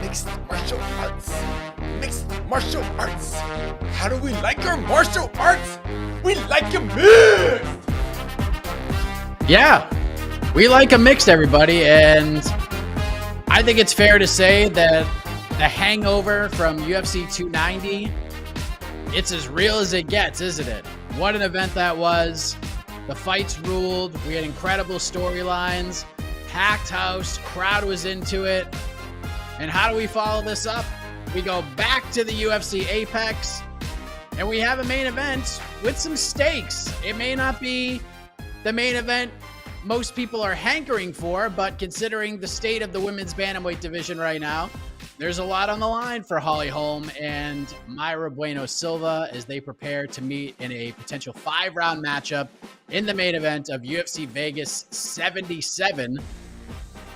Mixed martial arts. Mixed martial arts. How do we like our martial arts? We like them mixed. Yeah, we like them mixed, everybody. And I think it's fair to say that the hangover from UFC 290, it's as real as it gets, isn't it? What an event that was. The fights ruled. We had incredible storylines. Packed house. Crowd was into it. And how do we follow this up? We go back to the UFC Apex, and we have a main event with some stakes. It may not be the main event most people are hankering for, but considering the state of the women's bantamweight division right now, there's a lot on the line for Holm and Mayra Bueno Silva as they prepare to meet in a potential 5-round matchup in the main event of UFC Vegas 77.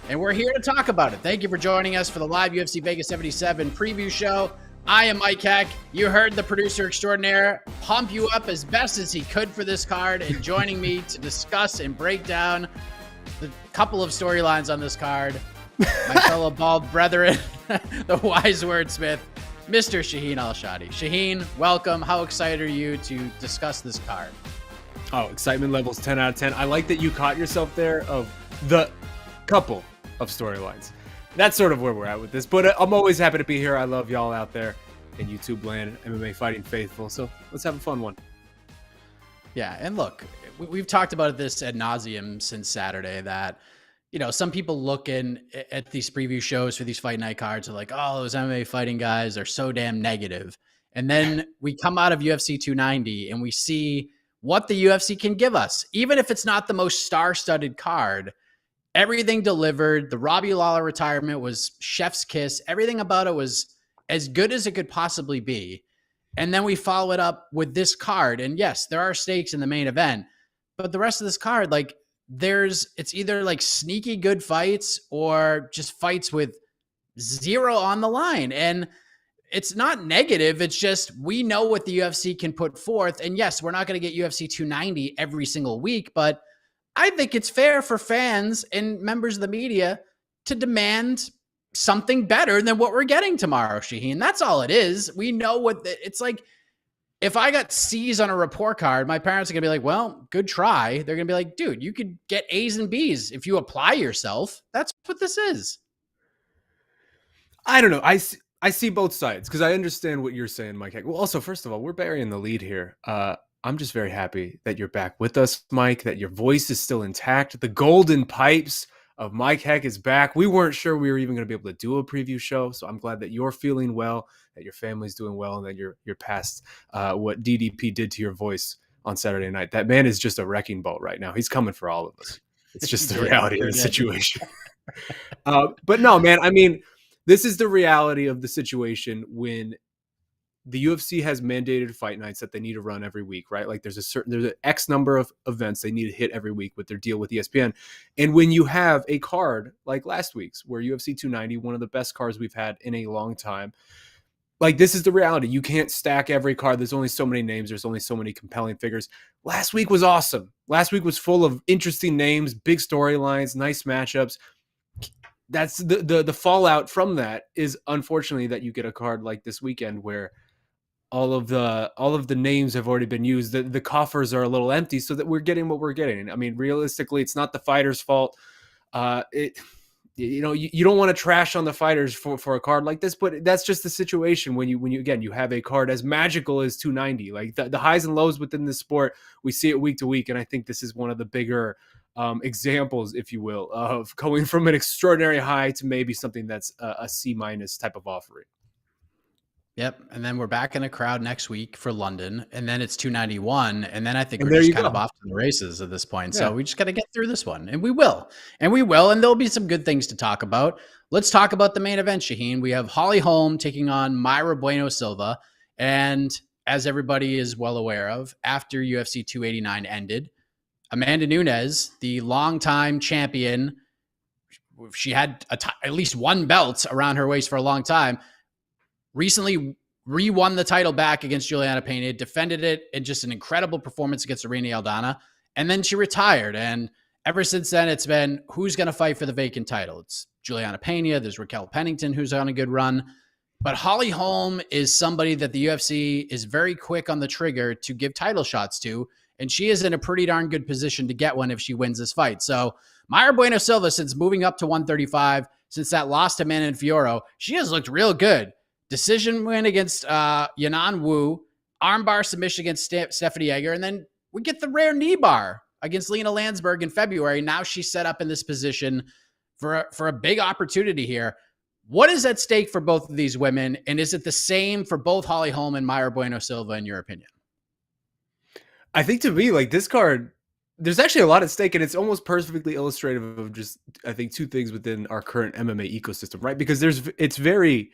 And we're here to talk about it. Thank you for joining us for the live UFC Vegas 77 preview show. I am Mike Heck. You heard the producer extraordinaire pump you up as best as he could for this card, and joining me to discuss and break down the couple of storylines on this card, my fellow bald brethren, the wise wordsmith, Mr. Shaheen Al-Shatti. Shaheen, welcome. How excited are you to discuss this card? Oh, excitement levels 10 out of 10. I like that you caught yourself there of the couple of storylines. That's sort of where we're at with this, but I'm always happy to be here. I love y'all out there in YouTube land, MMA fighting faithful. So let's have a fun one. Yeah, and look, we've talked about this ad nauseum since Saturday that, you know, some people looking at these preview shows for these fight night cards are like, oh, those MMA fighting guys are so damn negative. And then we come out of UFC 290 and we see what the UFC can give us. Even if it's not the most star-studded card, everything delivered. The Robbie Lawler retirement was chef's kiss. Everything about it was as good as it could possibly be. And then we follow it up with this card. And yes, there are stakes in the main event, but the rest of this card, like it's either like sneaky good fights or just fights with zero on the line. And it's not negative. It's just, we know what the UFC can put forth. And yes, we're not going to get UFC 290 every single week, but I think it's fair for fans and members of the media to demand something better than what we're getting tomorrow, Shaheen. That's all it is. We know what it's like. If I got C's on a report card, my parents are going to be like, well, good try. They're going to be like, dude, you could get A's and B's if you apply yourself. That's what this is. I don't know. I see both sides because I understand what you're saying, Mike. Well, also, first of all, we're burying the lead here. I'm just very happy that you're back with us, Mike, that your voice is still intact. The golden pipes of Mike Heck is back. We weren't sure we were even going to be able to do a preview show, so I'm glad that you're feeling well, that your family's doing well, and that you're past what DDP did to your voice on Saturday night. That man is just a wrecking ball right now. He's coming for all of us. It's just the reality of the situation. But no, man, I mean, this is the reality of the situation when the UFC has mandated fight nights that they need to run every week, right? Like there's an X number of events they need to hit every week with their deal with ESPN. And when you have a card like last week's, where UFC 290, one of the best cards we've had in a long time, like this is the reality. You can't stack every card. There's only so many names. There's only so many compelling figures. Last week was awesome. Last week was full of interesting names, big storylines, nice matchups. That's the fallout from that is unfortunately that you get a card like this weekend where all of the names have already been used. The coffers are a little empty, so that we're getting what we're getting. I mean, realistically, it's not the fighter's fault. You don't want to trash on the fighters for a card like this, but that's just the situation when you again you have a card as magical as 290. Like the highs and lows within this sport, we see it week to week, and I think this is one of the bigger examples, if you will, of going from an extraordinary high to maybe something that's a C- type of offering. Yep. And then we're back in a crowd next week for London. And then it's 291. And then I think we're just kind of off to the races at this point. Yeah. So we just got to get through this one. And we will. And there'll be some good things to talk about. Let's talk about the main event, Shaheen. We have Holm taking on Mayra Bueno Silva. And as everybody is well aware of, after UFC 289 ended, Amanda Nunes, the longtime champion, she had at least one belt around her waist for a long time, recently re-won the title back against Juliana Pena, defended it in just an incredible performance against Irene Aldana, and then she retired. And ever since then, it's been who's going to fight for the vacant title. It's Juliana Pena. There's Raquel Pennington, who's on a good run. But Holly Holm is somebody that the UFC is very quick on the trigger to give title shots to, and she is in a pretty darn good position to get one if she wins this fight. So Mayra Bueno Silva, since moving up to 135, since that loss to Manon Fiorot, she has looked real good. Decision win against Yanan Wu, armbar submission against Stephanie Egger, and then we get the rare knee bar against Lena Landsberg in February. Now she's set up in this position for a big opportunity here. What is at stake for both of these women, and is it the same for both Holly Holm and Mayra Bueno Silva, in your opinion? I think to me, like, this card, there's actually a lot at stake, and it's almost perfectly illustrative of just, I think, two things within our current MMA ecosystem, right? Because there's a very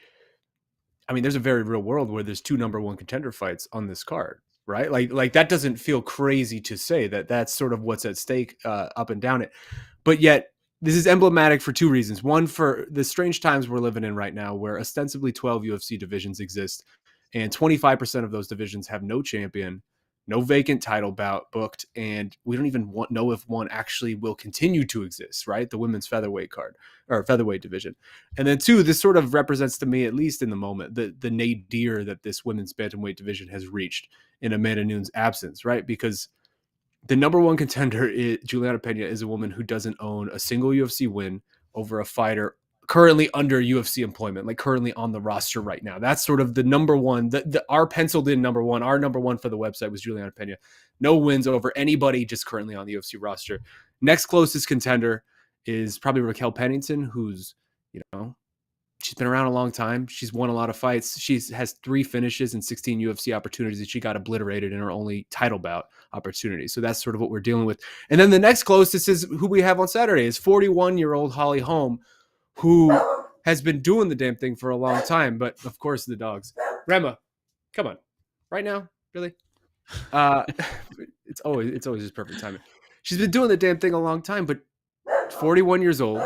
real world where there's two number one contender fights on this card, right? Like that doesn't feel crazy to say that that's sort of what's at stake up and down it. But yet this is emblematic for two reasons. One, for the strange times we're living in right now, where ostensibly 12 UFC divisions exist, and 25% of those divisions have no champion, no vacant title bout booked, and we don't even know if one actually will continue to exist, right? The women's featherweight card or featherweight division. And then two, this sort of represents to me, at least in the moment, the nadir that this women's bantamweight division has reached in Amanda Nunes' absence, right? Because the number one contender, Juliana Pena, is a woman who doesn't own a single UFC win over a fighter currently under UFC employment, like currently on the roster right now. That's sort of the number one, our penciled in number one. Our number one for the website was Juliana Pena. No wins over anybody just currently on the UFC roster. Next closest contender is probably Raquel Pennington, who's, she's been around a long time. She's won a lot of fights. She has 3 finishes and 16 UFC opportunities, and she got obliterated in her only title bout opportunity. So that's sort of what we're dealing with. And then the next closest is who we have on Saturday is 41-year-old Holly Holm, who has been doing the damn thing for a long time. But of course, the dogs. Rema, come on. Right now? Really? It's always just perfect timing. She's been doing the damn thing a long time, but 41 years old.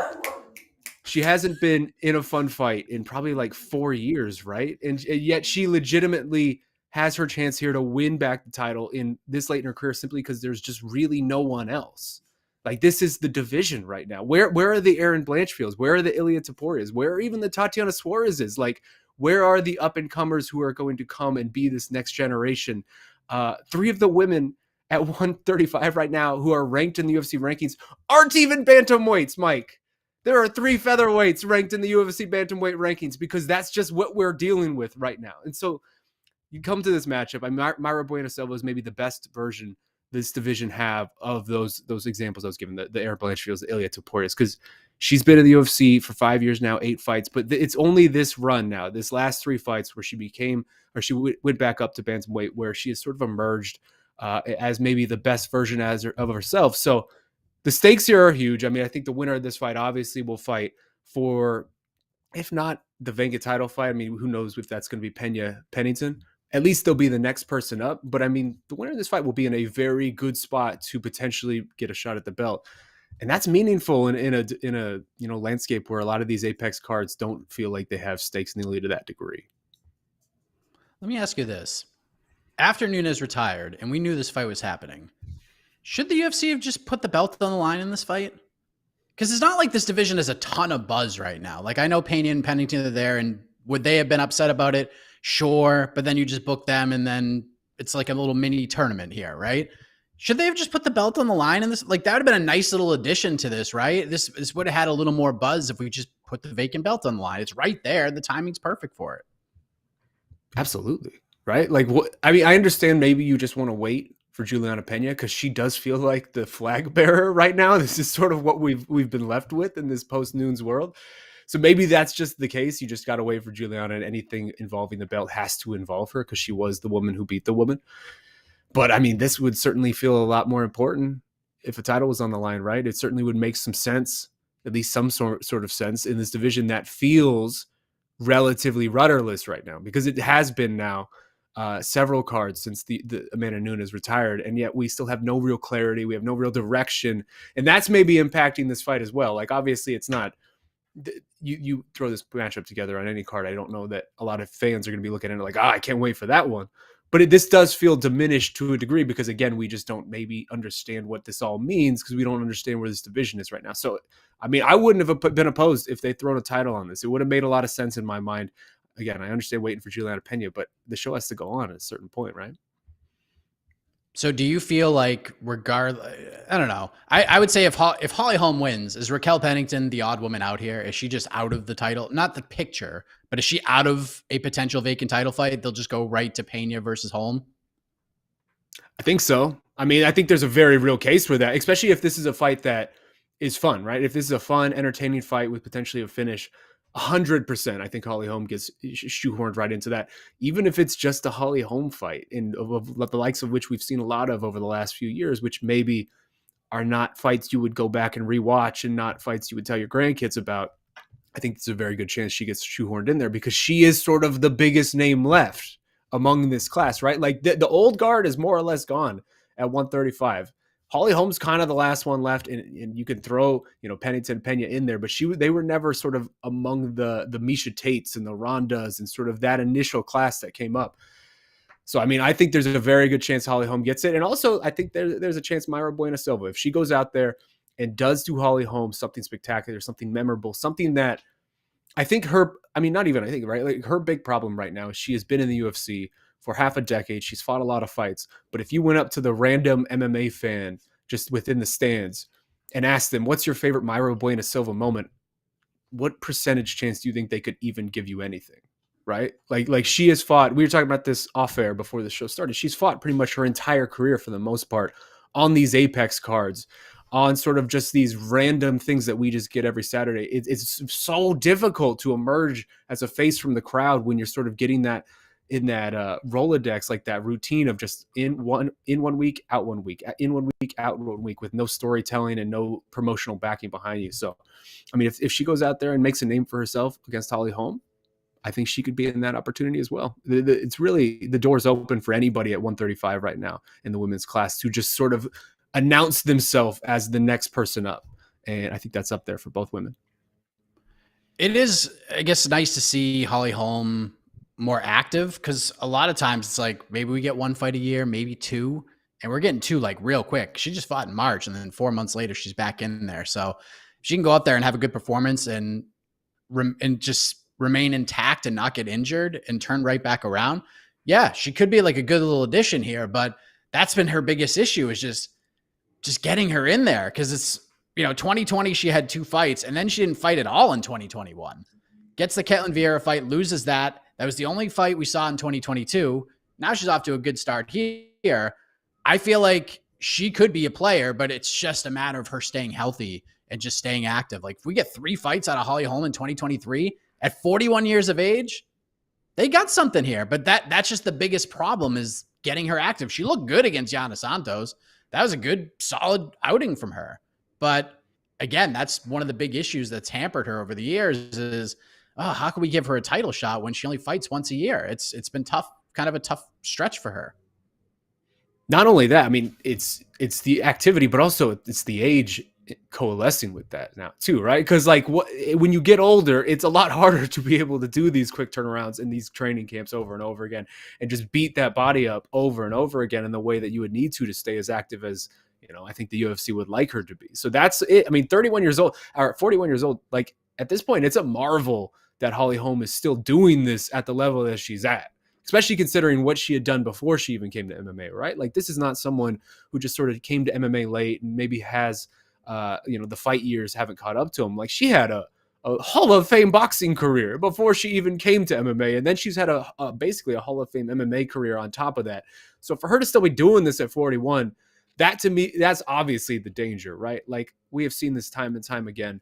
She hasn't been in a fun fight in probably like 4 years, right? And yet she legitimately has her chance here to win back the title in this late in her career, simply because there's just really no one else. Like, this is the division right now. Where are the Erin Blanchfields? Where are the Ilia Toporias? Where are even the Tatiana Suarez's? Like, where are the up-and-comers who are going to come and be this next generation? 3 of the women at 135 right now who are ranked in the UFC rankings aren't even bantamweights, Mike. There are 3 featherweights ranked in the UFC bantamweight rankings, because that's just what we're dealing with right now. And so you come to this matchup. Mayra Bueno Silva is maybe the best version this division have of those examples I was given, the Erin Blanchfields, the Ilia Toporias, because she's been in the UFC for 5 years now, 8 fights, but it's only this run now, this last 3 fights, where she went back up to bantamweight, where she has sort of emerged as maybe the best version of herself. So the stakes here are huge. I mean, I think the winner of this fight obviously will fight for, if not the vacant title fight, I mean, who knows if that's going to be Pennington. At least they'll be the next person up. But I mean, the winner of this fight will be in a very good spot to potentially get a shot at the belt. And that's meaningful in a landscape where a lot of these Apex cards don't feel like they have stakes nearly to that degree. Let me ask you this. After Nunes retired and we knew this fight was happening, should the UFC have just put the belt on the line in this fight? Because it's not like this division has a ton of buzz right now. Like, I know Pena and Pennington are there, and would they have been upset about it? Sure. But then you just book them, and then it's like a little mini tournament here, right? Should they have just put the belt on the line in this? Like, that would have been a nice little addition to this, right? This would have had a little more buzz if we just put the vacant belt on the line. It's right there. The timing's perfect for it. Absolutely. Right? Like, what? I mean, I understand maybe you just want to wait for Juliana Pena, because she does feel like the flag bearer right now. This is sort of what we've been left with in this post-Nunes world. So maybe that's just the case. You just got to wait for Juliana, and anything involving the belt has to involve her, because she was the woman who beat the woman. But I mean, this would certainly feel a lot more important if a title was on the line, right? It certainly would make some sense, at least some sort of sense, in this division that feels relatively rudderless right now, because it has been now several cards since the Amanda Nunes retired, and yet we still have no real clarity. We have no real direction, and that's maybe impacting this fight as well. Like, obviously it's not you throw this matchup together on any card, I don't know that a lot of fans are going to be looking at it like, I can't wait for that one. But this does feel diminished to a degree because, again, we just don't maybe understand what this all means because we don't understand where this division is right now. So, I mean, I wouldn't have been opposed if they'd thrown a title on this. It would have made a lot of sense in my mind. Again, I understand waiting for Juliana Pena, but the show has to go on at a certain point, right? So do you feel like I don't know. I would say if Holly Holm wins, is Raquel Pennington the odd woman out here? Is she just out of the title? Not the picture, but is she out of a potential vacant title fight? They'll just go right to Pena versus Holm? I think so. I mean, I think there's a very real case for that, especially if this is a fight that is fun, right? If this is a fun, entertaining fight with potentially a finish, 100%, I think Holly Holm gets shoehorned right into that. Even if it's just a Holly Holm fight, and of the likes of which we've seen a lot of over the last few years, which maybe are not fights you would go back and rewatch and not fights you would tell your grandkids about. I think it's a very good chance she gets shoehorned in there because she is sort of the biggest name left among this class, right? Like the old guard is more or less gone at 135. Holly Holm's kind of the last one left, and you can throw, Pennington Pena in there, but they were never sort of among the Misha Tates and the Rondas and sort of that initial class that came up. So, I mean, I think there's a very good chance Holly Holm gets it. And also, I think there's a chance Mayra Bueno Silva, if she goes out there and does do Holly Holm something spectacular, something memorable, something that I think right? Like her big problem right now is she has been in the UFC for half a decade. She's fought a lot of fights. But if you went up to the random MMA fan just within the stands and asked them, what's your favorite Mayra Bueno Silva moment? What percentage chance do you think they could even give you anything? Right? Like she has fought, we were talking about this off air before the show started. She's fought pretty much her entire career for the most part on these Apex cards, on sort of just these random things that we just get every Saturday. It's so difficult to emerge as a face from the crowd when you're sort of getting that in that Rolodex, like that routine of just in one week, out 1 week, in 1 week, out 1 week with no storytelling and no promotional backing behind you. So, I mean, if she goes out there and makes a name for herself against Holly Holm, I think she could be in that opportunity as well. It's really, the door's open for anybody at 135 right now in the women's class to just sort of announce themselves as the next person up. And I think that's up there for both women. It is, I guess, nice to see Holly Holm more active because a lot of times it's like maybe we get one fight a year, maybe two, and we're getting two like real quick. She just fought in March, and then 4 months later she's back in there. So she can go out there and have a good performance and just remain intact and not get injured and turn right back around. Yeah, she could be like a good little addition here, but that's been her biggest issue is just getting her in there because it's, 2020 she had 2 fights and then she didn't fight at all in 2021. Gets the Ketlin Vieira fight, loses that. That was the only fight we saw in 2022. Now she's off to a good start here. I feel like she could be a player, but it's just a matter of her staying healthy and just staying active. Like if we get 3 fights out of Holly Holm in 2023 at 41 years of age, they got something here. But that's just the biggest problem is getting her active. She looked good against Yana Santos. That was a good, solid outing from her. But again, that's one of the big issues that's hampered her over the years is, how can we give her a title shot when she only fights once a year? It's been tough, kind of a tough stretch for her. Not only that, I mean, it's the activity, but also it's the age coalescing with that now too, right? Because like when you get older, it's a lot harder to be able to do these quick turnarounds in these training camps over and over again and just beat that body up over and over again in the way that you would need to stay as active as I think the UFC would like her to be. So that's it. I mean, 31 years old or 41 years old, like at this point, it's a marvel that Holly Holm is still doing this at the level that she's at, especially considering what she had done before she even came to MMA, right? Like this is not someone who just sort of came to MMA late and maybe has the fight years haven't caught up to him. Like she had a Hall of Fame boxing career before she even came to MMA. And then she's had basically a Hall of Fame MMA career on top of that. So for her to still be doing this at 41, that to me, that's obviously the danger, right? Like we have seen this time and time again.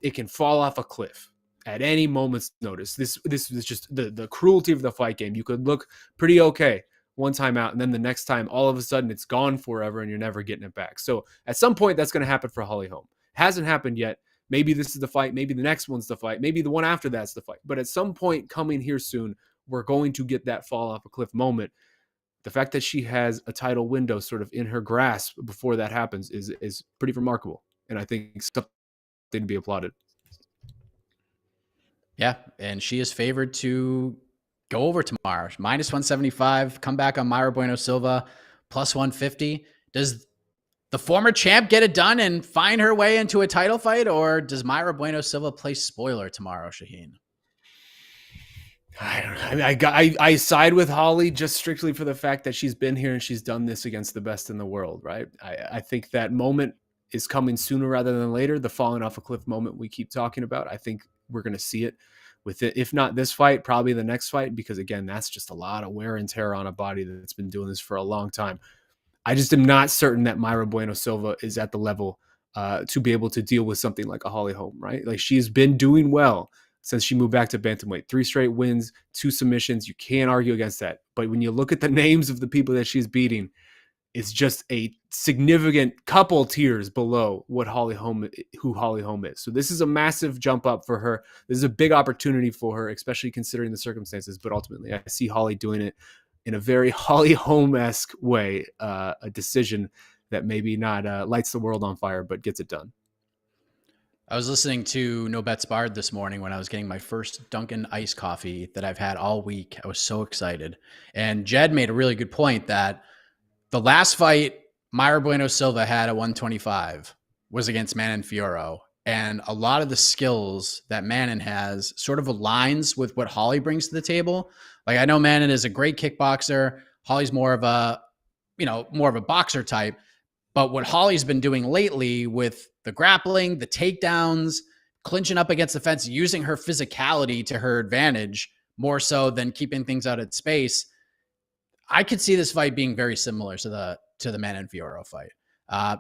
It can fall off a cliff at any moment's notice. This is just the cruelty of the fight game. You could look pretty okay one time out, and then the next time, all of a sudden, it's gone forever, and you're never getting it back. So at some point, that's going to happen for Holly Holm. Hasn't happened yet. Maybe this is the fight. Maybe the next one's the fight. Maybe the one after that's the fight. But at some point coming here soon, we're going to get that fall off a cliff moment. The fact that she has a title window sort of in her grasp before that happens is pretty remarkable. And I think something to be applauded. Yeah, and she is favored to go over tomorrow. Minus 175, come back on Mayra Bueno Silva, plus 150. Does the former champ get it done and find her way into a title fight, or does Mayra Bueno Silva play spoiler tomorrow, Shaheen? I don't know. I side with Holly just strictly for the fact that she's been here and she's done this against the best in the world, right? I think that moment is coming sooner rather than later. The falling off a cliff moment we keep talking about. I think we're going to see it with it. If not this fight, probably the next fight, because again, that's just a lot of wear and tear on a body that's been doing this for a long time. I just am not certain that Mayra Bueno Silva is at the level to be able to deal with something like a Holly Holm, right? Like she's been doing well since she moved back to bantamweight. 3 straight wins, 2 submissions. You can't argue against that. But when you look at the names of the people that she's beating, it's just a significant couple tiers below who Holly Holm is. So this is a massive jump up for her. This is a big opportunity for her, especially considering the circumstances. But ultimately, I see Holly doing it in a very Holly Holm-esque way, a decision that maybe not lights the world on fire, but gets it done. I was listening to No Bets Barred this morning when I was getting my first Dunkin' iced coffee that I've had all week. I was so excited. And Jed made a really good point that the last fight Mayra Bueno Silva had at 125 was against Manon Fiorot. And a lot of the skills that Manon has sort of aligns with what Holly brings to the table. Like I know Manon is a great kickboxer. Holly's more of a boxer type. But what Holly's been doing lately with the grappling, the takedowns, clinching up against the fence, using her physicality to her advantage more so than keeping things out of space, I could see this fight being very similar to the Manon Fiorot fight.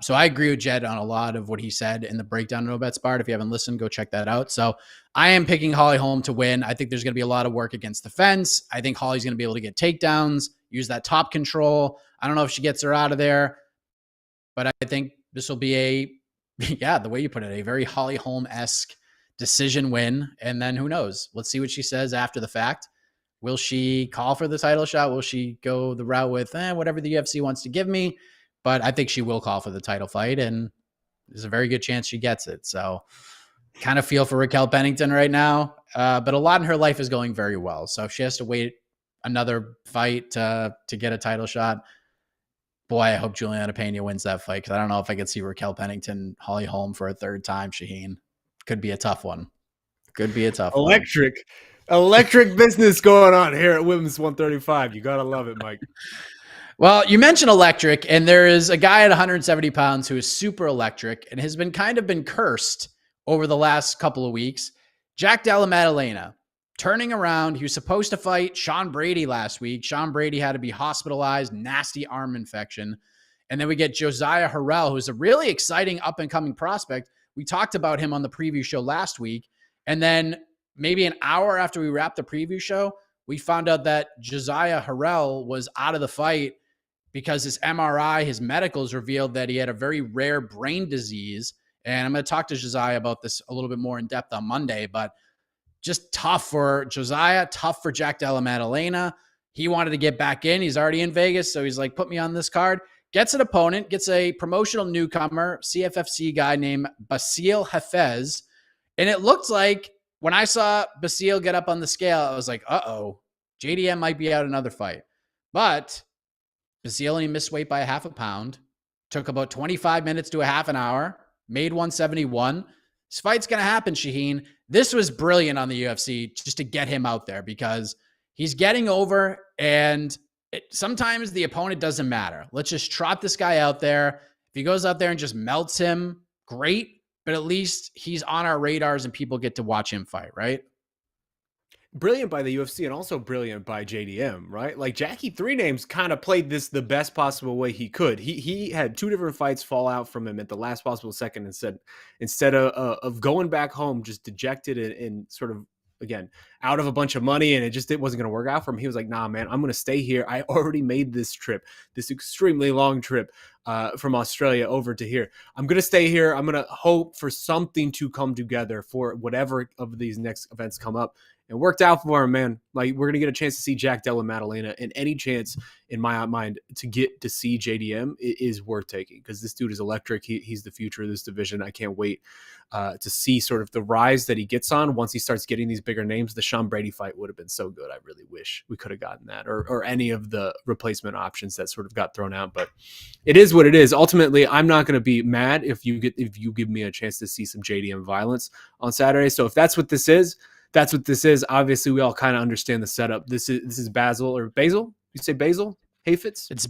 So I agree with Jed on a lot of what he said in the breakdown of No Bets Barred. If you haven't listened, go check that out. So I am picking Holly Holm to win. I think there's going to be a lot of work against the fence. I think Holly's going to be able to get takedowns, use that top control. I don't know if she gets her out of there, but I think this will be the way you put it, a very Holly Holm-esque decision win. And then who knows? Let's see what she says after the fact. Will she call for the title shot? Will she go the route with whatever the UFC wants to give me? But I think she will call for the title fight, and there's a very good chance she gets it. So kind of feel for Raquel Pennington right now. But a lot in her life is going very well. So if she has to wait another fight to get a title shot, boy, I hope Juliana Pena wins that fight, because I don't know if I could see Raquel Pennington, Holly Holm for a third time, Shaheen. Could be a tough one. Electric business going on here at Women's 135. You got to love it, Mike. Well, you mentioned electric, and there is a guy at 170 pounds who is super electric and has been cursed over the last couple of weeks. Jack Della Maddalena turning around. He was supposed to fight Sean Brady last week. Sean Brady had to be hospitalized, nasty arm infection. And then we get Josiah Harrell, who's a really exciting up-and-coming prospect. We talked about him on the preview show last week. And then maybe an hour after we wrapped the preview show, we found out that Josiah Harrell was out of the fight because his MRI, his medicals revealed that he had a very rare brain disease. And I'm going to talk to Josiah about this a little bit more in depth on Monday, but just tough for Josiah, tough for Jack Della Maddalena. He wanted to get back in. He's already in Vegas, so he's like, put me on this card. Gets an opponent, gets a promotional newcomer, CFFC guy named Basil Hafez. And it looked like when I saw Basil get up on the scale, I was like, JDM might be out another fight. But Basil only missed weight by a half a pound, took about 25 minutes to a half an hour, made 171. This fight's going to happen, Shaheen. This was brilliant on the UFC just to get him out there, because he's getting over, and sometimes the opponent doesn't matter. Let's just trot this guy out there. If he goes out there and just melts him, great, but at least he's on our radars and people get to watch him fight, right? Brilliant by the UFC, and also brilliant by JDM, right? Like Jackie Three Names kind of played this the best possible way he could. He had 2 different fights fall out from him at the last possible second, and said, instead of going back home just dejected and sort of, again, out of a bunch of money, and it wasn't going to work out for him, he was like, nah, man, I'm going to stay here. I already made this trip, this extremely long trip from Australia over to here. I'm going to stay here. I'm going to hope for something to come together for whatever of these next events come up. It worked out for him, man. Like, we're going to get a chance to see Jack Della Maddalena, and any chance in my mind to get to see JDM is worth taking, because this dude is electric. He's the future of this division. I can't wait to see sort of the rise that he gets on once he starts getting these bigger names. The Sean Brady fight would have been so good. I really wish we could have gotten that, or any of the replacement options that sort of got thrown out. But it is what it is. Ultimately, I'm not going to be mad if you give me a chance to see some JDM violence on Saturday. So if that's what this is, that's what this is. Obviously, we all kind of understand the setup. This is Basil or Basil. You say Basil Hayfitz? It's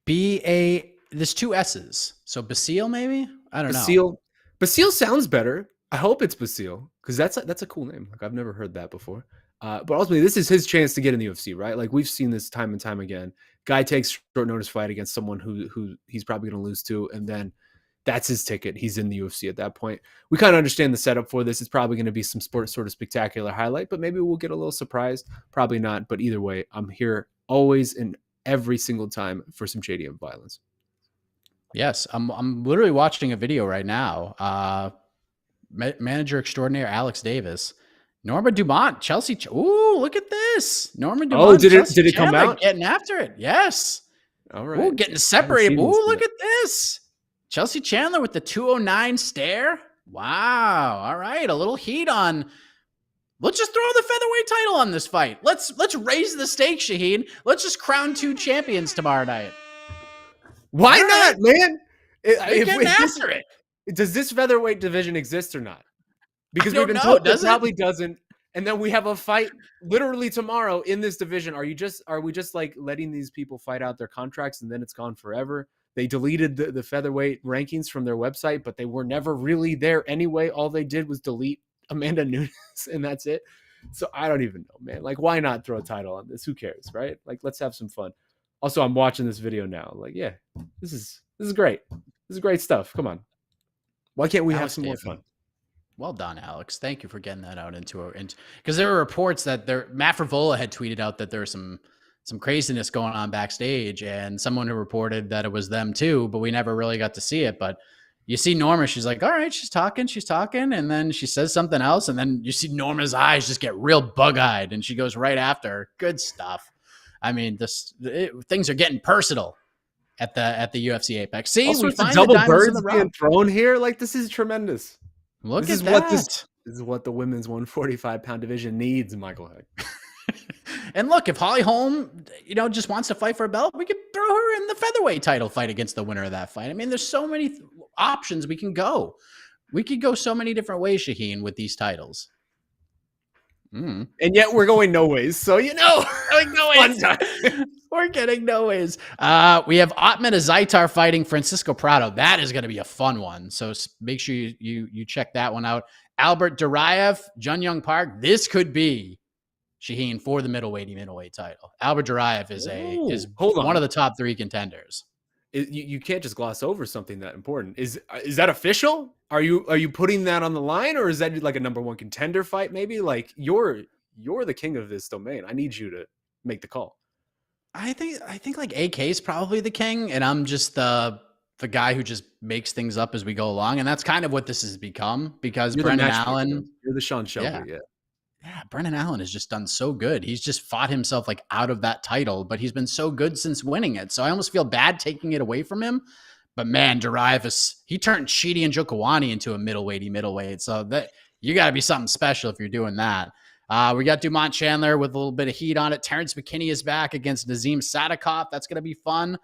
there's two S's. So Basile, maybe? I don't know. Basile sounds better. I hope it's Basile, because that's a cool name. Like, I've never heard that before. But ultimately, this is his chance to get in the UFC, right? Like, we've seen this time and time again. Guy takes short notice fight against someone who he's probably going to lose to, and then that's his ticket. He's in the UFC at that point. We kind of understand the setup for this. It's probably going to be some sort of spectacular highlight, but maybe we'll get a little surprised. Probably not. But either way, I'm here always and every single time for some JDM violence. Yes, I'm literally watching a video right now. Manager extraordinaire Alex Davis, Norma Dumont, Chelsea. Ooh, look at this. Norma Dumont. Oh, did it come out? Getting after it. Yes. All right. Ooh, getting separated. Ooh, look at this. Chelsea Chandler with the 209 stare. Wow. All right. A little heat on. Let's just throw the featherweight title on this fight. Let's raise the stakes, Shaheen. Let's just crown 2 champions tomorrow night. Why not, man? Getting after it. Does this featherweight division exist or not? Because we've been told it probably doesn't. And then we have a fight literally tomorrow in this division. Are we just like letting these people fight out their contracts and then it's gone forever? They deleted the featherweight rankings from their website, but they were never really there anyway. All they did was delete Amanda Nunes, and that's it. So I don't even know, man. Like, why not throw a title on this? Who cares, right? Like, let's have some fun. Also, I'm watching this video now. Like, yeah, this is great. This is great stuff. Come on. Why can't we have some more fun? Well done, Alex. Thank you for getting that out into because there were reports that Matt Frivola had tweeted out that there was some craziness going on backstage, and someone who reported that it was them too, but we never really got to see it. But you see Norma, she's like, all right, she's talking, and then she says something else, and then you see Norma's eyes just get real bug-eyed, and she goes right after her. Good stuff. I mean, things are getting personal at the UFC Apex. See, also, we find double birds being thrown here. Like, this is tremendous. Look at that. This is what the women's 145-pound division needs, Michael Heck. And look, if Holly Holm, just wants to fight for a belt, we could throw her in the featherweight title fight against the winner of that fight. I mean, there's so many options we can go. We could go so many different ways, Shaheen, with these titles. And yet we're going no ways. So, like, no ways. We're getting no ways. We have Otman Azaitar fighting Francisco Prado. That is going to be a fun one. So make sure you check that one out. Albert Duraev, Jun Young Park. This could be Shaheen for the middleweight title. Albert Duraev is one of the top 3 contenders. You can't just gloss over something that important. Is that official? Are you putting that on the line, or is that like a number 1 contender fight? Maybe like you're the king of this domain. I need you to make the call. I think like AK is probably the king, and I'm just the guy who just makes things up as we go along, and that's kind of what this has become because Brendan Allen. You're the Sean Shelby, yeah. Yeah, Brendan Allen has just done so good. He's just fought himself like out of that title, but he's been so good since winning it. So I almost feel bad taking it away from him. But man, Duraev, he turned Chidi and Njokuani into a middleweight. So that you got to be something special if you're doing that. We got Dumont Chandler with a little bit of heat on it. Terrence McKinney is back against Nazim Sadikov. That's going to be fun.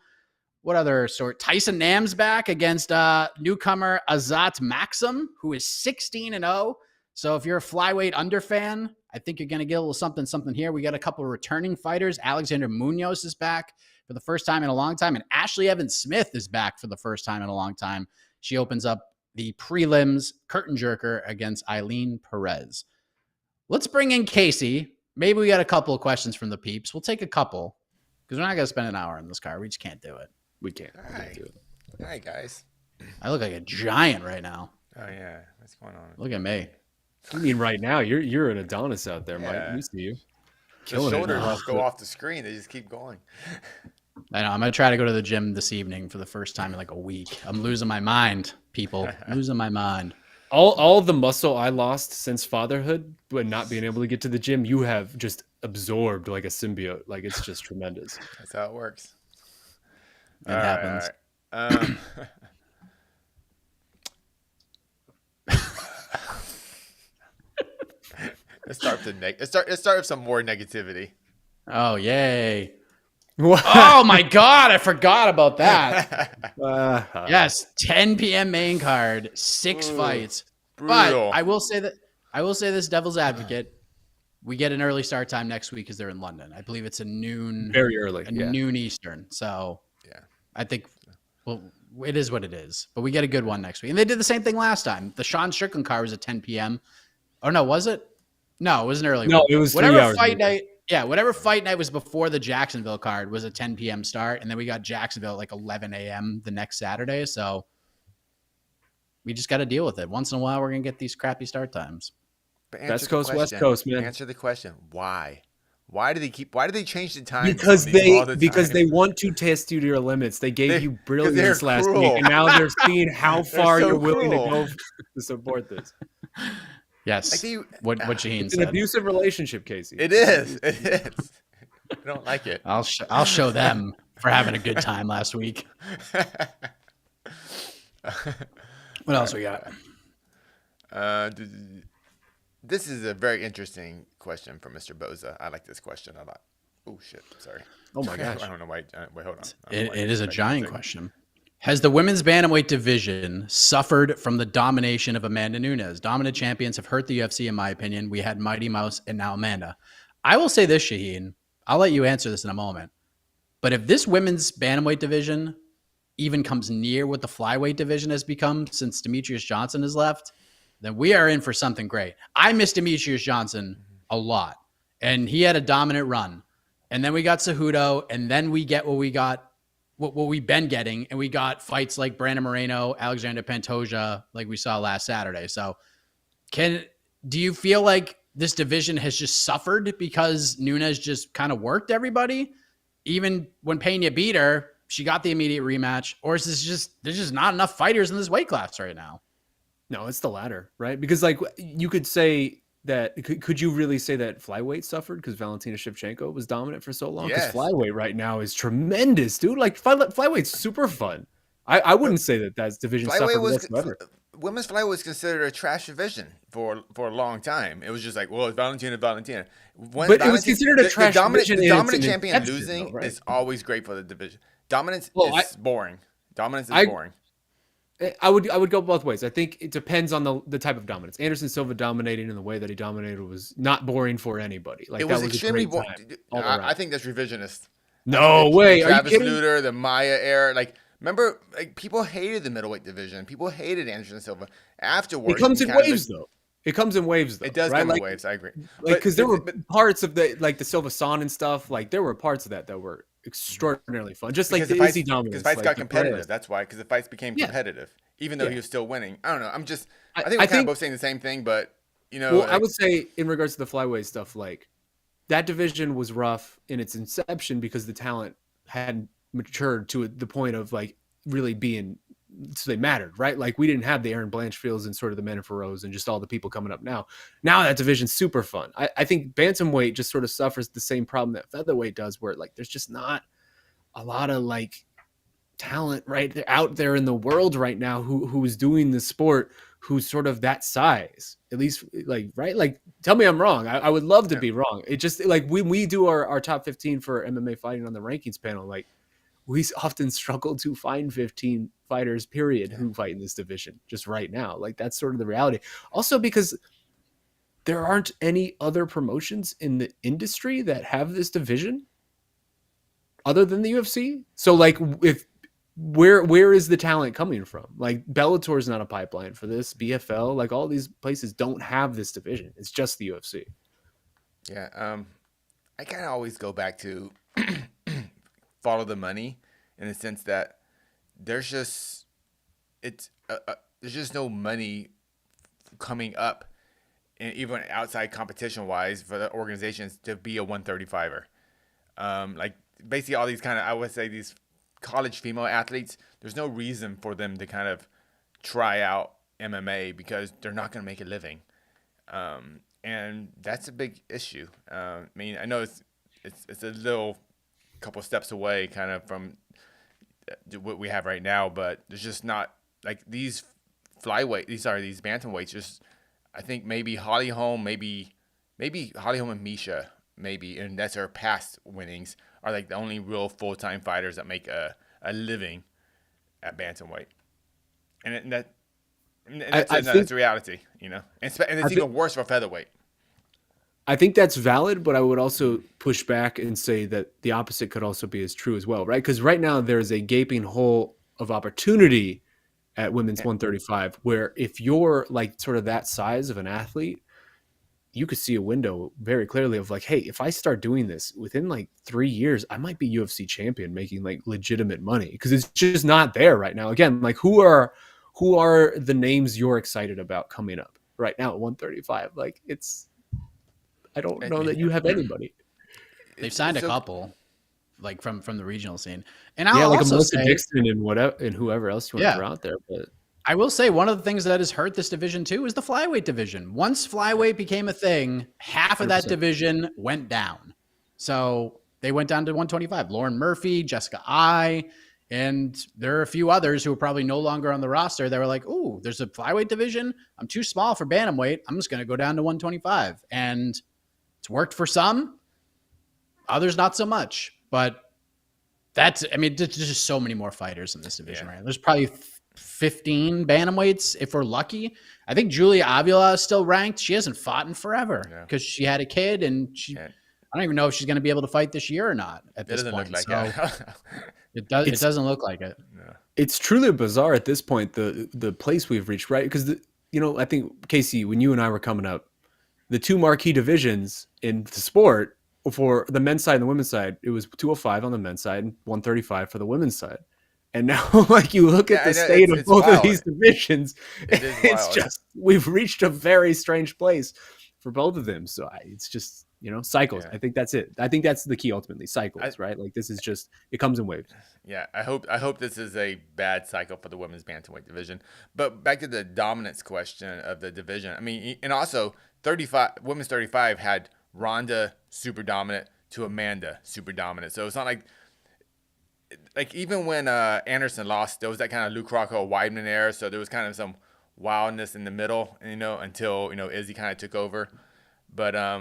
What other sort? Tyson Nam's back against newcomer Azat Maxim, who is 16-0. So if you're a flyweight under fan, I think you're going to get a little something here. We got a couple of returning fighters. Alexander Munoz is back for the first time in a long time, and Ashley Evans Smith is back for the first time in a long time. She opens up the prelims curtain jerker against Eileen Perez. Let's bring in Casey. Maybe we got a couple of questions from the peeps. We'll take a couple because we're not going to spend an hour on this card. We just can't do it. We can't. All right. Hi, guys. I look like a giant right now. Oh, yeah. What's going on? Look at me. I mean, right now you're an Adonis out there, Mike. We see you. The shoulders just go off the screen. They just keep going. I know. I'm going to try to go to the gym this evening for the first time in like a week. I'm losing my mind, people. Losing my mind. all the muscle I lost since fatherhood, but not being able to get to the gym, you have just absorbed like a symbiote. Like it's just tremendous. That's how it works. It happens. All right. Let's start with some more negativity. Oh, yay. What? Oh, my God. I forgot about that. Uh, Yes. 10 p.m. main card, 6 fights. Brutal. But I will say this devil's advocate. We get an early start time next week because they're in London. I believe it's a noon. very early. Noon Eastern. So Yeah. I think, well, it is what it is. But we get a good one next week. And they did the same thing last time. The Sean Strickland card was at 10 p.m. Oh, no, was it? No, it was an early one. No, it was 3 whatever hours fight later. night. Yeah, whatever fight night was before the Jacksonville card was a 10 p.m. start. And then we got Jacksonville at like 11 a.m. the next Saturday. So we just got to deal with it. Once in a while, we're going to get these crappy start times. But Best coast, West Coast, man. Answer the question. Why? Why do they change the time? Because they they want to test you to your limits. They gave you brilliance last cruel. week, and now they're seeing how far so you're willing cruel. to go to support this. Yes. What Shaheen It's an said. abusive relationship, Casey. It is. It is. I don't like it. I'll show them for having a good time last week. What else we got? This is a very interesting question from Mr. Boza. I like this question a lot. Oh shit! Sorry. Oh my gosh. I don't know why. Wait, hold on. It is a giant question. Has the women's bantamweight division suffered from the domination of Amanda Nunes? Dominant champions have hurt the UFC, in my opinion. We had Mighty Mouse and now Amanda. I will say this, Shaheen. I'll let you answer this in a moment. But if this women's bantamweight division even comes near what the flyweight division has become since Demetrius Johnson has left, then we are in for something great. I miss Demetrius Johnson a lot, and he had a dominant run. And then we got Cejudo, and then we get what we've been getting, and we got fights like Brandon Moreno, Alexander Pantoja, like we saw last Saturday. So do you feel like this division has just suffered because Nunes just kind of worked everybody? Even when Pena beat her, she got the immediate rematch. Or is there's just not enough fighters in this weight class right now? No, it's the latter, right? Because like you could say that, could you really say that flyweight suffered because Valentina Shevchenko was dominant for so long? Because Yes. flyweight right now is tremendous, dude. Like flyweight's super fun. I wouldn't say that division suffered whatsoever. Women's flyweight was considered a trash division for a long time. It was just like, well, it's Valentina. But it was considered a trash division. The and dominant it's an champion exception, losing though, right? is always great for the division. Dominance is boring. Dominance is boring. I would go both ways. I think it depends on the type of dominance. Anderson Silva dominating in the way that he dominated was not boring for anybody. Like It that was was extremely a great boring. time all around. I think that's revisionist. No way. Are you Travis kidding? Lutter, the Maya era. Like, remember, like people hated the middleweight division. People hated Anderson Silva. Afterwards, It comes he in kind of waves, though. It comes in waves, though. It does right? come like, in waves. I agree. Like, because there were parts of the Silva Son and stuff. Like, there were parts of that were extraordinarily fun. Just like the Izzy dominance. Because fights like, got the competitive. players. That's why. Because the fights became competitive, even though Yeah. he was still winning. I don't know. I think I we're kind think- of both saying the same thing, but you know. Well, I would say in regards to the flyweight stuff, like that division was rough in its inception because the talent hadn't matured to the point of like really being, so they mattered, right? Like we didn't have the Aaron Blanchfields and sort of the Menaforo's and just all the people coming up now. Now that division's super fun. I think bantamweight just sort of suffers the same problem that featherweight does, where like there's just not a lot of like talent right there out there in the world right now who's doing the sport, who's sort of that size, at least, like, right? Like, tell me I'm wrong. I would love to be wrong. It just like when we do our top 15 for MMA fighting on the rankings panel, like we often struggle to find 15 fighters, period, who fight in this division just right now. Like that's sort of the reality. Also because there aren't any other promotions in the industry that have this division other than the UFC. So like if where is the talent coming from? Like Bellator is not a pipeline for this. BFL, like all these places don't have this division. It's just the UFC. Yeah. I kind of always go back to follow the money in the sense that there's just there's just no money coming up, and even outside competition wise for the organizations to be a 135er. Like basically all these kind of, I would say these college female athletes, there's no reason for them to kind of try out MMA because they're not going to make a living. And that's a big issue. I mean, I know it's a little couple steps away kind of from what we have right now, but there's just not like these bantamweights. Just I think maybe Holly Holm, maybe Holly Holm and Misha, maybe, and that's her past winnings are like the only real full-time fighters that make a living at bantamweight, and that's reality, you know, and it's even worse for featherweight. I think that's valid, but I would also push back and say that the opposite could also be as true as well, right? Because right now there's a gaping hole of opportunity at women's 135 where if you're like sort of that size of an athlete, you could see a window very clearly of like, hey, if I start doing this within like 3 years, I might be UFC champion making like legitimate money because it's just not there right now. Again, like who are the names you're excited about coming up right now at 135? Like I don't know that you have anybody. They've signed a couple, like from the regional scene, and I'll like also Melissa say, Dixon and whatever and whoever else you want to throw out there. But I will say one of the things that has hurt this division too is the flyweight division. Once flyweight became a thing, half of that 100%. Division went down. So they went down to 125. Lauren Murphy, Jessica I, and there are a few others who are probably no longer on the roster. They were like, "Ooh, there's a flyweight division. I'm too small for bantamweight. I'm just going to go down to 125." And it's worked for some, others not so much. But there's just so many more fighters in this division, right? There's probably 15 bantamweights if we're lucky. I think Julia Avila is still ranked. She hasn't fought in forever because she had a kid, and I don't even know if she's going to be able to fight this year or not at this point. Look like it doesn't look like it. No. It's truly bizarre at this point, the place we've reached, right? Because, I think, Casey, when you and I were coming up, the two marquee divisions in the sport for the men's side and the women's side, it was 205 on the men's side and 135 for the women's side. And now, like, you look at the state of both of these divisions, it's just, we've reached a very strange place for both of them. So it's just, cycles. I think that's it. I think that's the key ultimately, cycles, right? Like this is just, it comes in waves. Yeah. I hope this is a bad cycle for the women's bantamweight division. But back to the dominance question of the division. I mean, and also women's 35 had Ronda super dominant to Amanda super dominant. So it's not like even when Anderson lost, there was that kind of Luke Rocco Weidman era. So there was kind of some wildness in the middle, until Izzy kind of took over. But I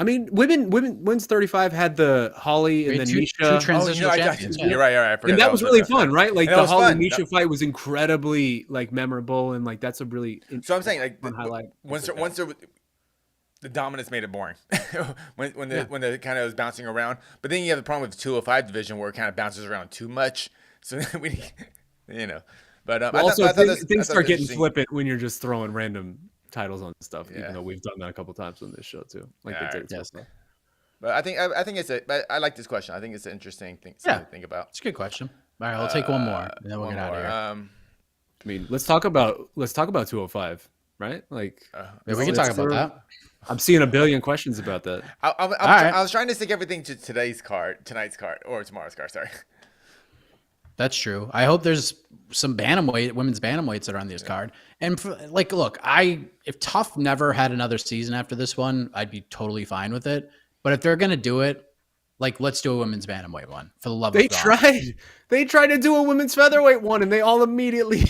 mean, women's 35 had the Holly and then Misha. Two transitional champions. You're right. And that was really fun, right? Like the Holly Misha fight was incredibly like memorable, and like that's a really so I'm saying like fun highlight. Once the dominance made it boring when the kind of was bouncing around. But then you have the problem with the 205 division where it kind of bounces around too much. So we, But things start getting flippant when you're just throwing random titles on stuff. Even though we've done that a couple times on this show too. Like But I think but I like this question. I think it's an interesting thing to think about. It's a good question. All right, I'll take one more, and then we'll get out of here. I mean, let's talk about 205, right? Like, we can talk about that. I'm seeing a billion questions about that. I was trying to stick everything to tonight's card, or tomorrow's card. Sorry. That's true. I hope there's some women's bantamweights that are on this card. And look, if Tough never had another season after this one, I'd be totally fine with it. But if they're gonna do it, like, let's do a women's bantamweight one for the love of God. They tried to do a women's featherweight one, and they all immediately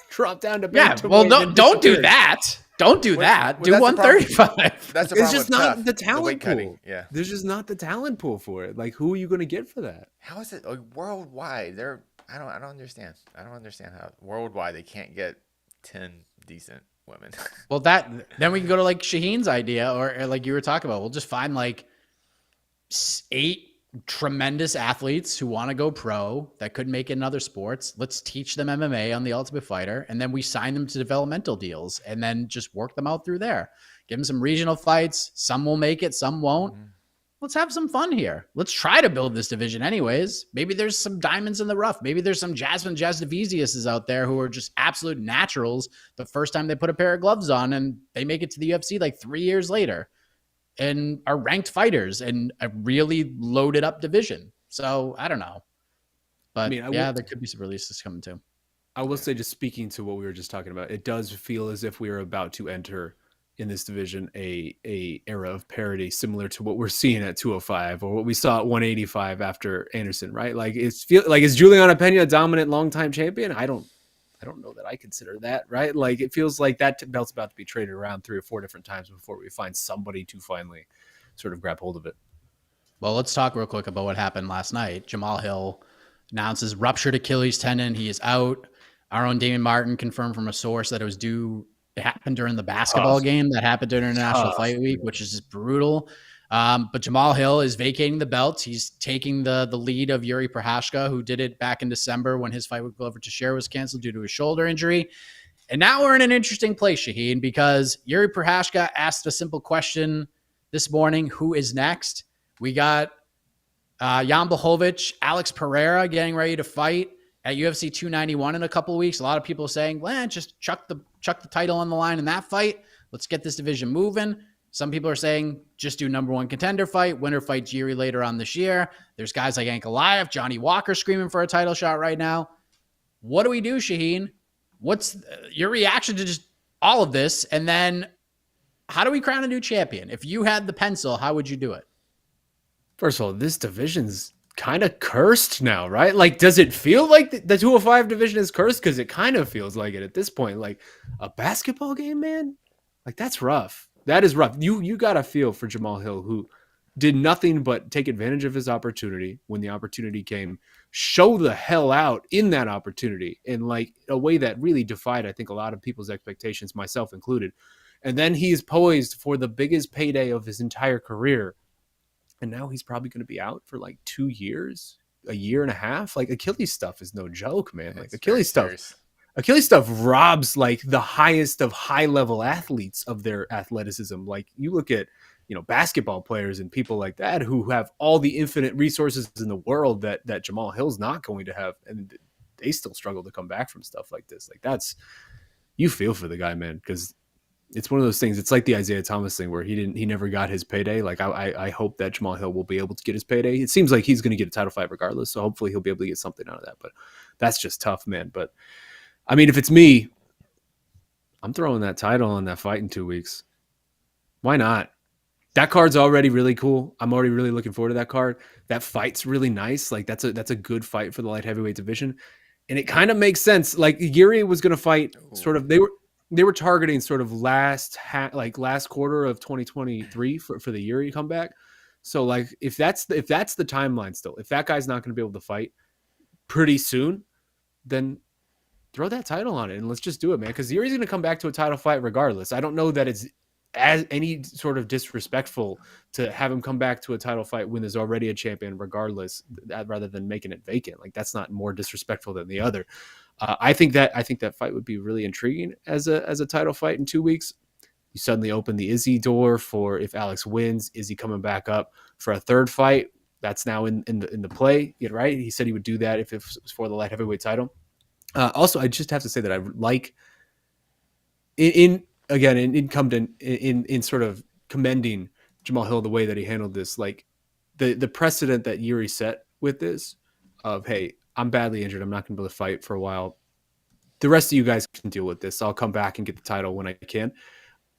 dropped down to bantamweight. Well, don't do that. Don't do that. Do 135. That's the problem. It's just not the talent pool. Yeah. There's just not the talent pool for it. Like, who are you going to get for that? How is it worldwide? I don't understand. I don't understand how worldwide they can't get 10 decent women. Well, then we can go to like Shaheen's idea, or like you were talking about. We'll just find like 8 tremendous athletes who want to go pro that could make it in other sports. Let's teach them MMA on the Ultimate Fighter, and then we sign them to developmental deals, and then just work them out through there. Give them some regional fights. Some will make it, some won't. Mm-hmm. Let's have some fun here. Let's try to build this division anyways. Maybe there's some diamonds in the rough. Maybe there's some Jasmine Jasdaviciuses out there who are just absolute naturals the first time they put a pair of gloves on, and they make it to the UFC like 3 years later and are ranked fighters in a really loaded up division. So I don't know. But there could be some releases coming too. I will say, just speaking to what we were just talking about, it does feel as if we are about to enter in this division a era of parity similar to what we're seeing at 205 or what we saw at 185 after Anderson, right? Like is Juliana Pena a dominant longtime champion? I don't know that I consider that, right? Like it feels like that belt's about to be traded around 3 or 4 different times before we find somebody to finally sort of grab hold of it. Well, let's talk real quick about what happened last night. Jamal Hill announces ruptured Achilles tendon. He is out. Our own Damon Martin confirmed from a source that it happened during the basketball game that happened during International Fight Week, which is just brutal. But Jamal Hill is vacating the belt. He's taking the lead of Yuri Prochazka, who did it back in December when his fight with Glover Teixeira was canceled due to a shoulder injury. And now we're in an interesting place, Shaheen, because Yuri Prochazka asked a simple question this morning: who is next? We got Jan Blachowicz, Alex Pereira getting ready to fight at UFC 291 in a couple of weeks. A lot of people saying, well, just chuck the title on the line in that fight. Let's get this division moving. Some people are saying just do number one contender fight. Winner fights Yuri later on this year. There's guys like Ankalaev, Johnny Walker screaming for a title shot right now. What do we do, Shaheen? What's your reaction to just all of this? And then how do we crown a new champion? If you had the pencil, how would you do it? First of all, this division's kind of cursed now, right? Like, does it feel like the 205 division is cursed? Because it kind of feels like it at this point. Like a basketball game, man. Like that's rough. That is rough. You got to feel for Jamal Hill, who did nothing but take advantage of his opportunity when the opportunity came, show the hell out in that opportunity in like a way that really defied, I think, a lot of people's expectations, myself included. And then he's poised for the biggest payday of his entire career. And now he's probably going to be out for like 2 years, a year and a half. Like Achilles stuff is no joke, man. Like Achilles stuff robs like the highest of high level athletes of their athleticism. Like you look at, basketball players and people like that who have all the infinite resources in the world that Jamal Hill's not going to have. And they still struggle to come back from stuff like this. Like you feel for the guy, man, because it's one of those things. It's like the Isaiah Thomas thing where he never got his payday. Like I hope that Jamal Hill will be able to get his payday. It seems like he's going to get a title fight regardless. So hopefully he'll be able to get something out of that, but that's just tough, man. But I mean, if it's me, I'm throwing that title on that fight in 2 weeks. Why not? That card's already really cool. I'm already really looking forward to that card. That fight's really nice. Like that's a good fight for the light heavyweight division. And it kind of makes sense. Like Yuri was going to fight sort of, they were targeting sort of last quarter of 2023 for the Yuri comeback. So like if that's the timeline still, if that guy's not going to be able to fight pretty soon, then throw that title on it and let's just do it, man. Because Yuri's going to come back to a title fight regardless. I don't know that it's as any sort of disrespectful to have him come back to a title fight when there's already a champion regardless, rather than making it vacant. Like that's not more disrespectful than the other. I think that fight would be really intriguing as a title fight in 2 weeks. You suddenly open the Izzy door for, if Alex wins, Izzy coming back up for a third fight. That's now in the play, right? He said he would do that if it was for the light heavyweight title. Also, I just have to say that I like in sort of commending Jamal Hill the way that he handled this, like the precedent that Yuri set with this of, hey, I'm badly injured, I'm not going to be able to fight for a while. The rest of you guys can deal with this. I'll come back and get the title when I can.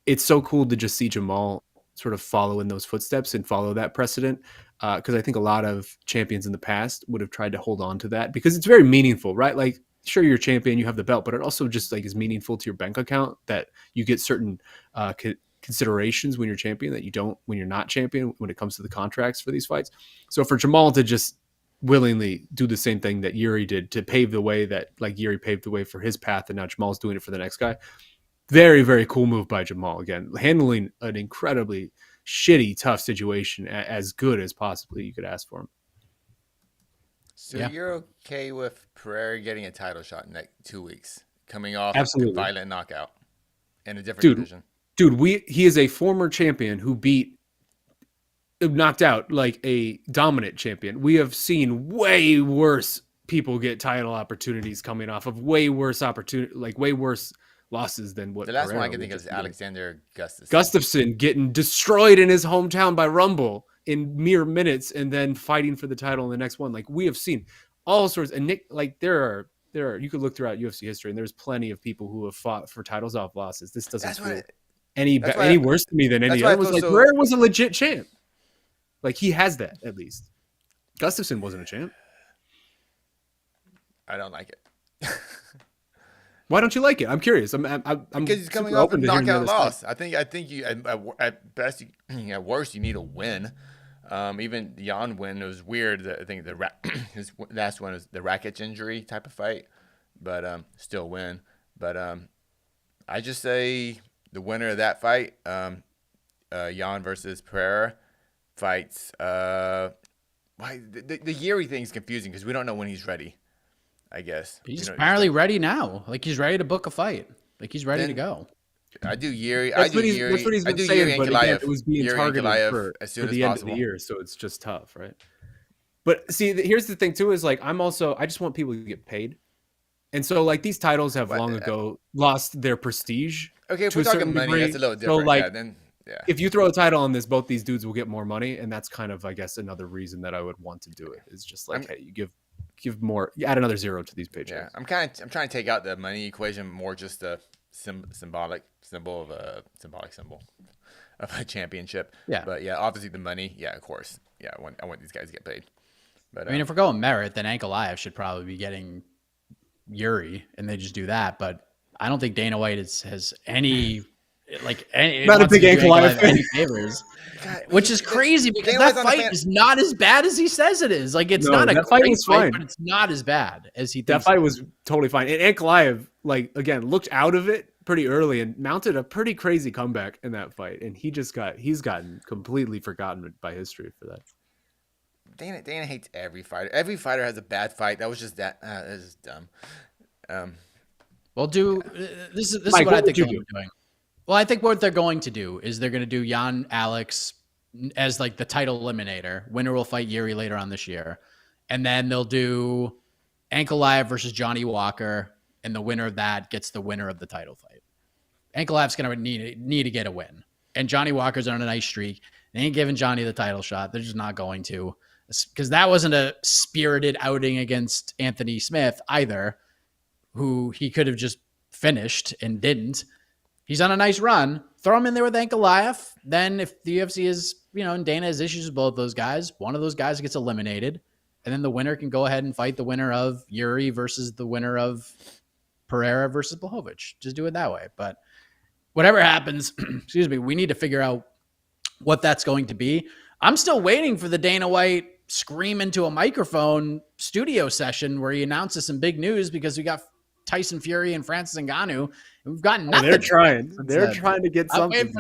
It's so cool to just see Jamal sort of follow in those footsteps and follow that precedent. Because I think a lot of champions in the past would have tried to hold on to that because it's very meaningful, right? Like, sure, you're a champion, you have the belt, but it also just like is meaningful to your bank account that you get certain considerations when you're champion that you don't when you're not champion when it comes to the contracts for these fights. So for Jamal to just willingly do the same thing that Yuri did to pave the way that like Yuri paved the way for his path, and now Jamal's doing it for the next guy. Very, very cool move by Jamal. Again, handling an incredibly shitty, tough situation as good as possibly you could ask for him. So you're okay with Pereira getting a title shot in like 2 weeks, coming off Absolutely. a violent knockout in a different division? Dude, he is a former champion who knocked out like a dominant champion. We have seen way worse people get title opportunities coming off of way worse losses than what the last Pereira one I can think of is Alexander Gustafsson. Gustafsson getting destroyed in his hometown by Rumble in mere minutes and then fighting for the title in the next one. Like we have seen all sorts, and Nick, like there are you could look throughout UFC history, and there's plenty of people who have fought for titles off losses. This doesn't feel any worse to me than any other. Was like Pereira was a legit champ. Like he has that at least. Gustafsson wasn't a champ. I don't like it. Why don't you like it? I'm curious. I'm because he's coming off a knockout loss. I think you at best, at worst, you need a win. Even Jan win was weird. I think his last one was the Rakic injury type of fight, but still win. But I just say the winner of that fight, Jan versus Pereira, fights. The Yuri thing is confusing because we don't know when he's ready. I guess he's apparently ready now. Like he's ready to book a fight. Like he's ready to go. I do Yuri. That's what he's been saying. But again, it was being targeted for as soon for as the possible. end of the year, so it's just tough, right? But see, here's the thing too: is like I just want people to get paid, and so like these titles have long ago lost their prestige. Okay, if we're talking money, that's a little different. So like, if you throw a title on this, both these dudes will get more money, and that's kind of, I guess, another reason that I would want to do it. Is just like, hey, you give more, you add another zero to these paychecks. Yeah, I'm trying to take out the money equation, more just a symbolic symbol of a championship. Yeah, but yeah, obviously the money. Yeah, of course. Yeah, I want these guys to get paid. But I mean, if we're going merit, then Ankalaev should probably be getting Yuri, and they just do that. But I don't think Dana White has any. Not a big Ankalaev any favors, which is crazy because that fight is not as bad as he says it is. Like it's not a great fight, but it's not as bad as he thinks. That fight was totally fine. And Ankalaev, like again, looked out of it pretty early and mounted a pretty crazy comeback in that fight. And he's gotten completely forgotten by history for that. Dana hates every fighter. Every fighter has a bad fight. That was just that. That's just dumb. Well, this is Mike, what I think they're doing. Well, I think what they're going to do is they're going to do Jan Alex as like the title eliminator. Winner will fight Yuri later on this year. And then they'll do Ankalaev versus Johnny Walker. And the winner of that gets the winner of the title fight. Ankalaev's going to need to get a win. And Johnny Walker's on a nice streak. They ain't giving Johnny the title shot. They're just not going to. Because that wasn't a spirited outing against Anthony Smith either, who he could have just finished and didn't. He's on a nice run. Throw him in there with Ankalaev. Then if the UFC is, and Dana has issues with both those guys, one of those guys gets eliminated. And then the winner can go ahead and fight the winner of Yuri versus the winner of Pereira versus Blachowicz. Just do it that way. But whatever happens, excuse me, we need to figure out what that's going to be. I'm still waiting for the Dana White scream into a microphone studio session where he announces some big news because we got Tyson Fury and Francis Ngannou. And we've got nothing. They're trying. They're trying to get something.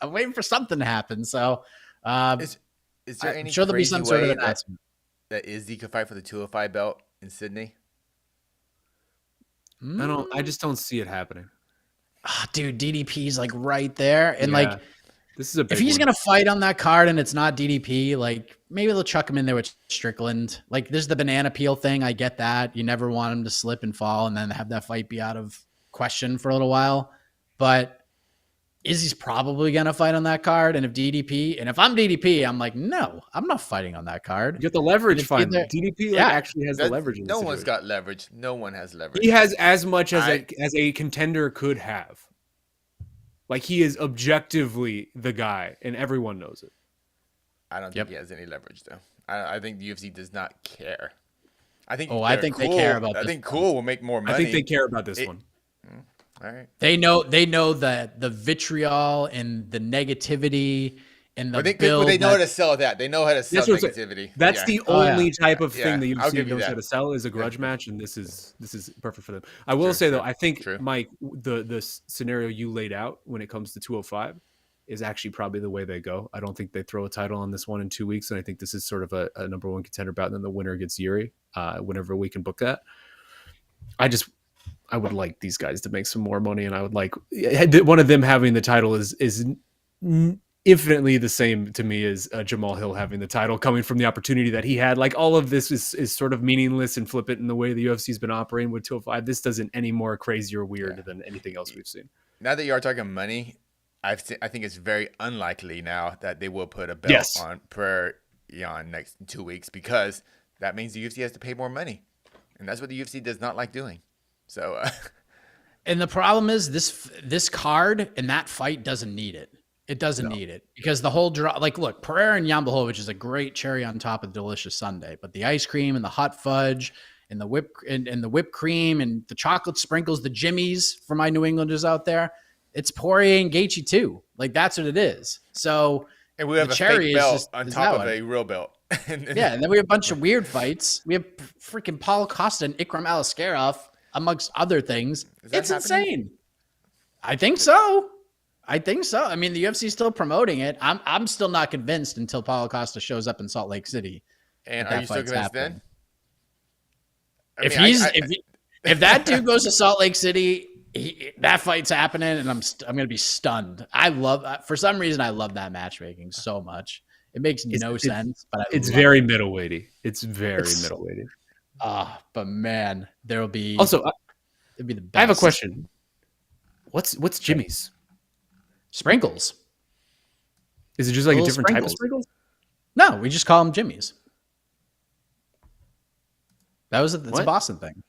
I'm waiting for something to happen. So, is there any? I'm sure there'll be some sort of announcement that Izzy could fight for the 205 belt in Sydney. I just don't see it happening. Oh, dude, DDP's like right there, and like this is a big if he's one. gonna fight on that card and it's not DDP, like maybe they'll chuck him in there with Strickland. Like there's the banana peel thing. I get that. You never want him to slip and fall and then have that fight be out of question for a little while. But Izzy's probably gonna fight on that card. And if I'm DDP, I'm like, no, I'm not fighting on that card. You get the leverage finally. DDP actually has the leverage. No one's got leverage. No one has leverage. He has as much as a contender could have. Like he is objectively the guy, and everyone knows it. I don't think he has any leverage, though. I think the UFC does not care. I think. They care about. I think Cool will make more money. I think they care about this one. All right. They know that the vitriol and the negativity and the build. They know how to sell that. They know how to sell negativity. That's the only type of thing the UFC knows how to sell is a grudge match, and this is perfect for them. I will say though, I think Mike, the scenario you laid out when it comes to 205 is actually probably the way they go. I don't think they throw a title on this one in 2 weeks, and I think this is sort of a number one contender bout, and then the winner gets Yuri whenever we can book that. I would like these guys to make some more money, and I would like one of them having the title is infinitely the same to me as Jamal Hill having the title, coming from the opportunity that he had. Like all of this is sort of meaningless and flippant in the way the UFC's been operating with 205. This doesn't any more crazy or weird than anything else we've seen. Now that you are talking money, I think it's very unlikely now that they will put a belt on per next 2 weeks, because that means the UFC has to pay more money. And that's what the UFC does not like doing. So, And the problem is this card and that fight doesn't need it. It doesn't need it because the whole draw, like, look, Pereira and Jan Blachowicz is a great cherry on top of the delicious sundae, but the ice cream and the hot fudge and the whipped cream and the chocolate sprinkles, the jimmies for my New Englanders out there, it's Poirier and Gaethje too. Like, that's what it is. So, and we have the a cherry fake is belt just- on is top that of one. a real belt. Yeah, and then we have a bunch of weird fights. We have freaking Paulo Costa and Ikram Aliskerov, amongst other things. It's insane. I think so. I mean, the UFC is still promoting it. I'm still not convinced until Paulo Costa shows up in Salt Lake City. And are you still convinced then? If that dude goes to Salt Lake City, that fight's happening, and I'm going to be stunned. For some reason, I love that matchmaking so much. It makes no sense, but it's very middleweighty. It's very middleweighty. But man, there'll be also. It'd be the best. I have a question. What's Jimmy's? Sprinkles. Is it just like a different type of sprinkles? No, we just call them Jimmy's. That's a Boston thing.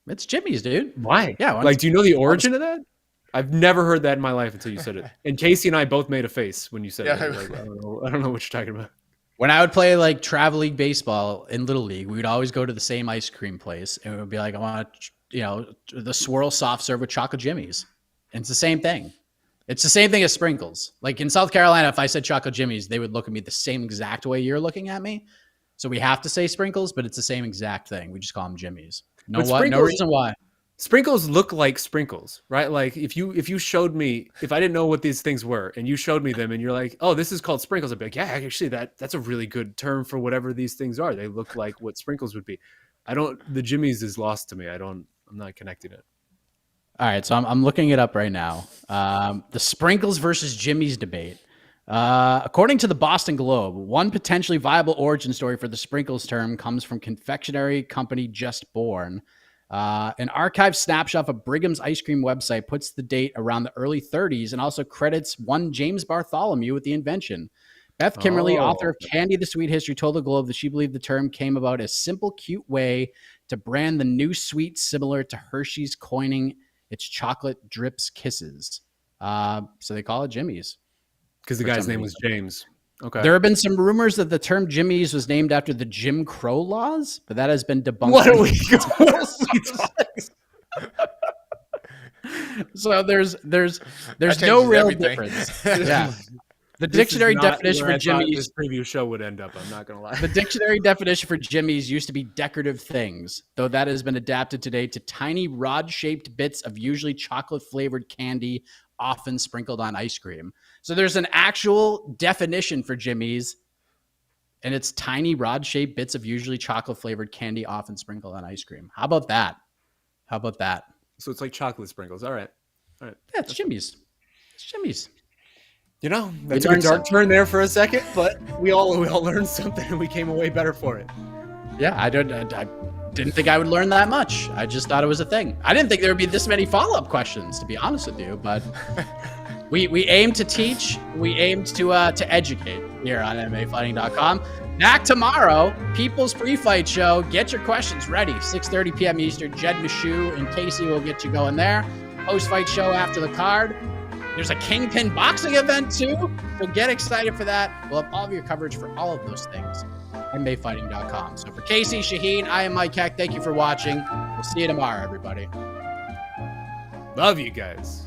It's Jimmy's, dude. Why? Yeah. Like, do you know the origin of that? I've never heard that in my life until you said it. And Casey and I both made a face when you said it. Like, I don't know what you're talking about. When I would play like travel league baseball in Little League, we would always go to the same ice cream place, and it would be like, I want the swirl soft serve with chocolate Jimmy's. And it's the same thing. It's the same thing as sprinkles. Like in South Carolina, if I said chocolate Jimmy's, they would look at me the same exact way you're looking at me. So we have to say sprinkles, but it's the same exact thing. We just call them Jimmy's. No reason why. Sprinkles look like sprinkles, right? Like if you showed me, if I didn't know what these things were and you showed me them and you're like, oh, this is called sprinkles, I'd be like, yeah, actually that's a really good term for whatever these things are. They look like what sprinkles would be. The Jimmy's is lost to me. I'm not connecting it. All right, so I'm looking it up right now. The sprinkles versus Jimmy's debate. According to the Boston Globe, one potentially viable origin story for the sprinkles term comes from confectionery company Just Born. An archived snapshot of Brigham's ice cream website puts the date around the early 30s and also credits one James Bartholomew with the invention. Beth Kimmerly, author of Candy the Sweet History, told the Globe that she believed the term came about as a simple, cute way to brand the new sweet similar to Hershey's coining its chocolate drips kisses. So they call it Jimmy's. Because the guy's name was James. Okay. There have been some rumors that the term Jimmy's was named after the Jim Crow laws, but that has been debunked. What are we So there's no real difference. Yeah. The dictionary definition for Jimmy's. This preview show would end up. I'm not gonna lie. The dictionary definition for Jimmy's used to be decorative things, though that has been adapted today to tiny rod-shaped bits of usually chocolate-flavored candy, often sprinkled on ice cream. So there's an actual definition for Jimmy's, and it's tiny rod-shaped bits of usually chocolate-flavored candy, often sprinkled on ice cream. How about that? So it's like chocolate sprinkles. All right. Yeah, it's Jimmy's. It's Jimmy's. You know, that took a dark turn there for a second, but we all learned something and we came away better for it. Yeah, I didn't think I would learn that much. I just thought it was a thing. I didn't think there would be this many follow-up questions, to be honest with you, but we aim to teach, we aim to educate here on MMAfighting.com. Back tomorrow, People's Pre-Fight Show. Get your questions ready. 6:30 p.m. Eastern. Jed Meshew and Casey will get you going there. Post-fight show after the card. There's a Kingpin boxing event too, so get excited for that. We'll have all of your coverage for all of those things at MMAfighting.com. So for Casey, Shaheen, I am Mike Heck. Thank you for watching. We'll see you tomorrow, everybody. Love you guys.